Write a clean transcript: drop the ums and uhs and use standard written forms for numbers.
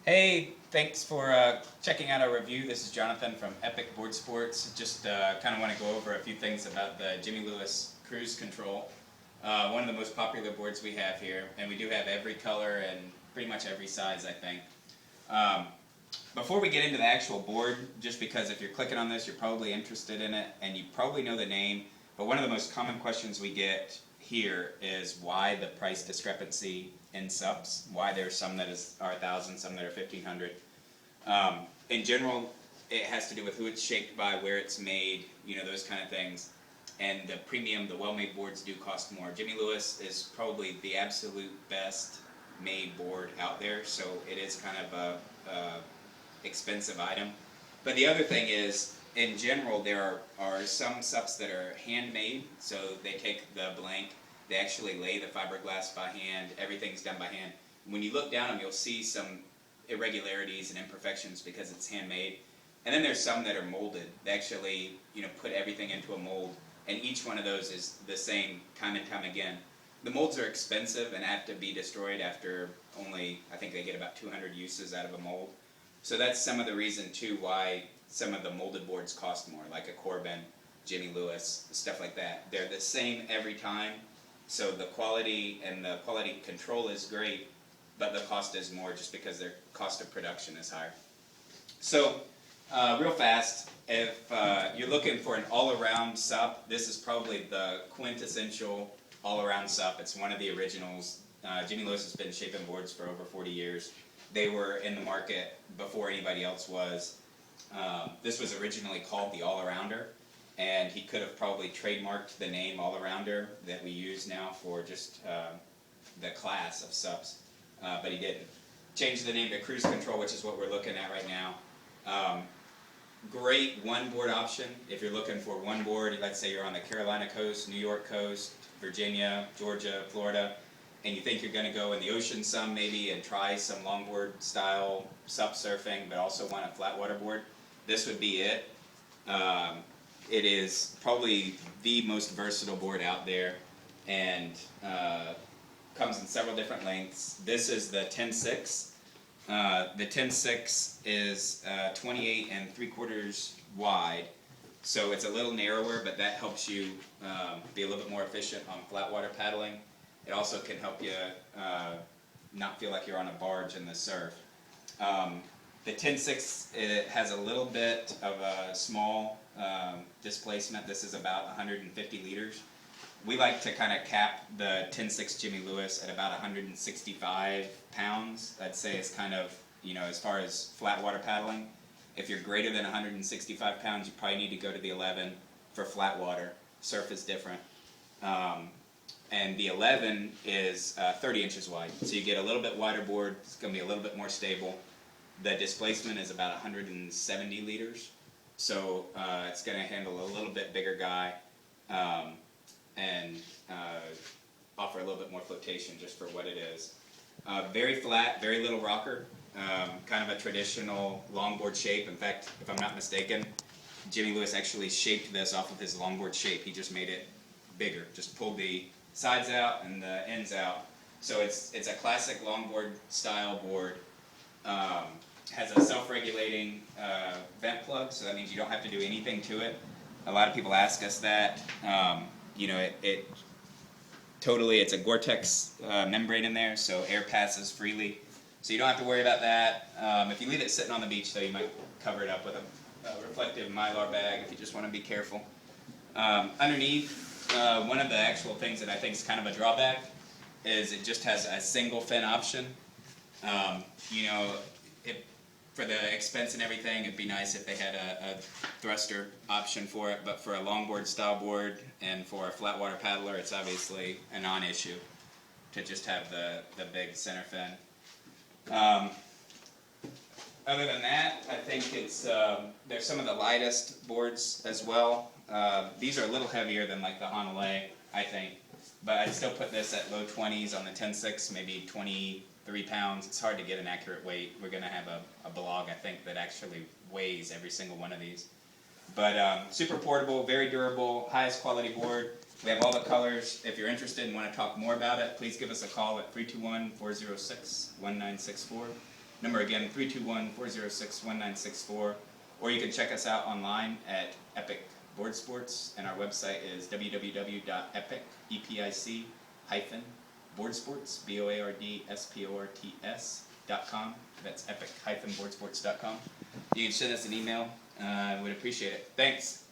Hey, thanks for checking out our review. This is Jonathan from EPIC Boardsports. Just kind of want to go over a few things about the Jimmy Lewis Cruise Control. One of the most popular boards we have here, and we do have every color and pretty much every size, I think. Before we get into the actual board, just because if you're clicking on this, you're probably interested in it, and you probably know the name, but one of the most common questions we get here is why the price discrepancy in subs, why there's some that are 1,000, some that are 1,500. In general, it has to do with who it's shaped by, where it's made, those kind of things. And the premium, the well-made boards do cost more. Jimmy Lewis is probably the absolute best made board out there, so it is kind of a expensive item. But the other thing is, in general, there are some sups that are handmade, so they take the blank, they actually lay the fiberglass by hand, everything's done by hand. When you look down them, you'll see some irregularities and imperfections because it's handmade. And then there's some that are molded. They actually, put everything into a mold, and each one of those is the same time and time again. The molds are expensive and have to be destroyed after only, I think they get about 200 uses out of a mold. So that's some of the reason too why some of the molded boards cost more, like a Corbin, Jimmy Lewis, stuff like that. They're the same every time, so the quality and the quality control is great, but the cost is more just because their cost of production is higher. So, real fast, if you're looking for an all-around sup, this is probably the quintessential all-around sup. It's one of the originals. Jimmy Lewis has been shaping boards for over 40 years. They were in the market before anybody else was. This was originally called the All-Arounder, and he could have probably trademarked the name All-Arounder that we use now for just the class of subs, but he didn't. Changed the name to Cruise Control, which is what we're looking at right now. Great one board option if you're looking for one board. Let's say you're on the Carolina coast, New York coast, Virginia, Georgia, Florida, and you think you're going to go in the ocean some maybe and try some longboard style sup surfing, but also want a flat water board. This would be it. It is probably the most versatile board out there, and comes in several different lengths. This is the 10.6. The 10.6 is 28 3/4 wide, so it's a little narrower, but that helps you be a little bit more efficient on flat water paddling. It also can help you not feel like you're on a barge in the surf. The 10.6, it has a little bit of a small displacement. This is about 150 liters. We like to kind of cap the 10.6 Jimmy Lewis at about 165 pounds. I'd say it's kind of, as far as flat water paddling. If you're greater than 165 pounds, you probably need to go to the 11 for flat water. Surf is different. And the 11 is 30 inches wide. So you get a little bit wider board. It's going to be a little bit more stable. The displacement is about 170 liters. So it's going to handle a little bit bigger guy and offer a little bit more flotation just for what it is. Very flat, very little rocker. Kind of a traditional longboard shape. In fact, if I'm not mistaken, Jimmy Lewis actually shaped this off of his longboard shape. He just made it bigger. Just pulled the sides out and the ends out. So it's a classic longboard style board. Has a self-regulating vent plug, so that means you don't have to do anything to it. A lot of people ask us that. It's a Gore-Tex membrane in there, so air passes freely. So you don't have to worry about that. If you leave it sitting on the beach, though, you might cover it up with a reflective Mylar bag if you just want to be careful. Underneath, one of the actual things that I think is kind of a drawback is it just has a single fin option. For the expense and everything, it'd be nice if they had a thruster option for it, but for a longboard style board and for a flat water paddler, it's obviously a non-issue to just have the big center fin. Other than that, I think they're some of the lightest boards as well. These are a little heavier than like the Honolulu, I think, but I'd still put this at low 20s on the 10.6, maybe 23 pounds. It's hard to get an accurate weight. We're going to have a blog, I think, that actually weighs every single one of these. But super portable, very durable, highest quality board. We have all the colors. If you're interested and want to talk more about it, please give us a call at 321-406-1964. Number again, 321-406-1964. Or you can check us out online at EPIC Boardsports, and our website is www.epic-boardsports, BOARDSPORTS.com. That's epic-boardsports.com. You can send us an email. We'd appreciate it. Thanks.